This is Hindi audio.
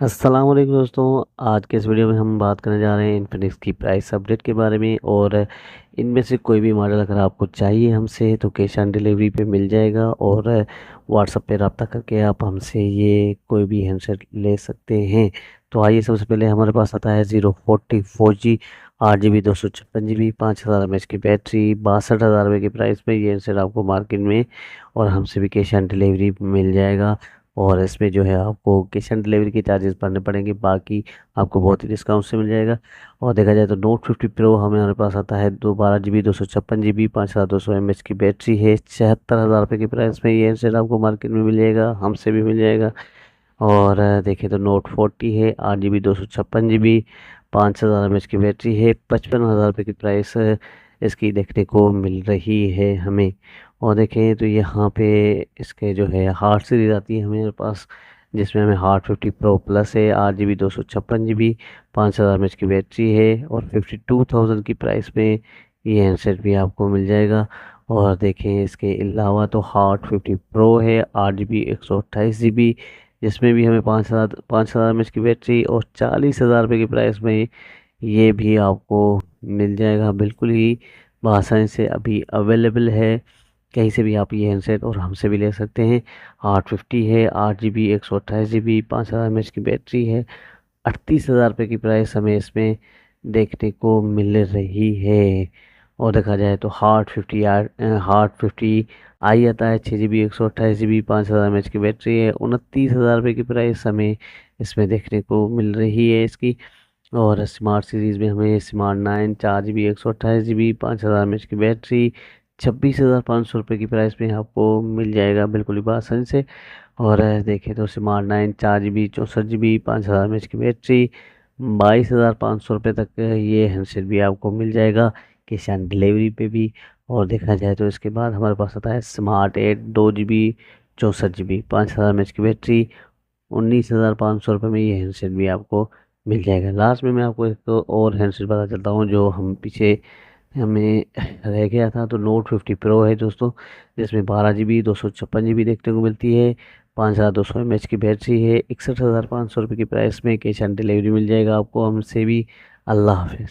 अस्सलाम वालेकुम दोस्तों। आज के इस वीडियो में हम बात करने जा रहे हैं इन्फिनिक्स की प्राइस अपडेट के बारे में। और इनमें से कोई भी मॉडल अगर आपको चाहिए हमसे तो कैश ऑन डिलीवरी पे मिल जाएगा। और व्हाट्सएप पे रब्ता करके आप हमसे ये कोई भी हैंडसेट ले सकते हैं। तो आइए, सबसे पहले हमारे पास आता है Zero 40 4G 8 GB 256 GB 5000 mAh की बैटरी 62,000 रुपये की प्राइस में ये हैंडसेट आपको मार्केट में और हमसे भी कैश ऑन डिलीवरी मिल जाएगा। और इसमें जो है आपको कैश ऑन डिलीवरी के चार्जेस भरने पड़ेंगे, बाकी आपको बहुत ही डिस्काउंट से मिल जाएगा। और देखा जाए तो Note 50 Pro हमारे पास आता है 12 GB 256 GB 5200 mAh की बैटरी है। 76,000 रुपये की प्राइस में ये सेट आपको मार्केट में मिल जाएगा, हमसे भी मिल जाएगा। और देखें तो Note 40 है 8 GB 256 GB 5000 mAh की बैटरी है। 55,000 रुपये की प्राइस इसकी देखने को मिल रही है हमें। और देखें तो यहाँ पे इसके जो है हार्ड सीरीज आती है हमारे पास, जिसमें हमें Hard 50 Pro+ है 8 GB 256 GB 5000 mAh की बैटरी है। और 52,000 की प्राइस में ये हैंडसेट भी आपको मिल जाएगा। और देखें इसके अलावा तो Hard 50 Pro है 8 GB 128 GB, जिसमें भी हमें 5,000 mAh की बैटरी और 40,000 रुपये की प्राइस में ये भी आपको मिल जाएगा। बिल्कुल ही आसानी से अभी अवेलेबल है, कहीं से भी आप ये हैंडसेट और हमसे भी ले सकते हैं। Hard 50 है 8 GB 128 GB 5000 mAh की बैटरी है। 38,000 रुपये की प्राइस हमें इसमें देखने को मिल रही है। और देखा जाए तो Hard 50 आई आता है 6 GB 128 GB 5000 mAh की बैटरी है। 29,000 रुपये की प्राइस हमें इसमें देखने को मिल रही है इसकी। और स्मार्ट सीरीज़ में हमें Smart 9 4 GB 128 GB 5000 mAh की बैटरी 26,500 रुपये की प्राइस में आपको मिल जाएगा, बिल्कुल ही आसानी से। और देखें तो Smart 9 4 GB 64 GB 5000 mAh की बैटरी 22,500 रुपये तक ये हैंडसेट भी आपको मिल जाएगा कैश ऑन डिलीवरी पे भी। और देखा जाए तो इसके बाद हमारे पास आता है Smart 8 2 GB 64 GB 5000 mAh की बैटरी 19,500 रुपये में ये हैंडसेट भी आपको मिल जाएगा। लास्ट में मैं आपको एक और हैंडसेट पता चलता हूँ जो हम पीछे हमें रह गया था। तो Note 50 Pro है दोस्तों, जिसमें 12 GB 256 GB देखने को मिलती है। 5200 mAh की बैटरी है। 61,500 रुपये की प्राइस में कैश ऑन डिलीवरी मिल जाएगा आपको हमसे भी। अल्लाह हाफिज़।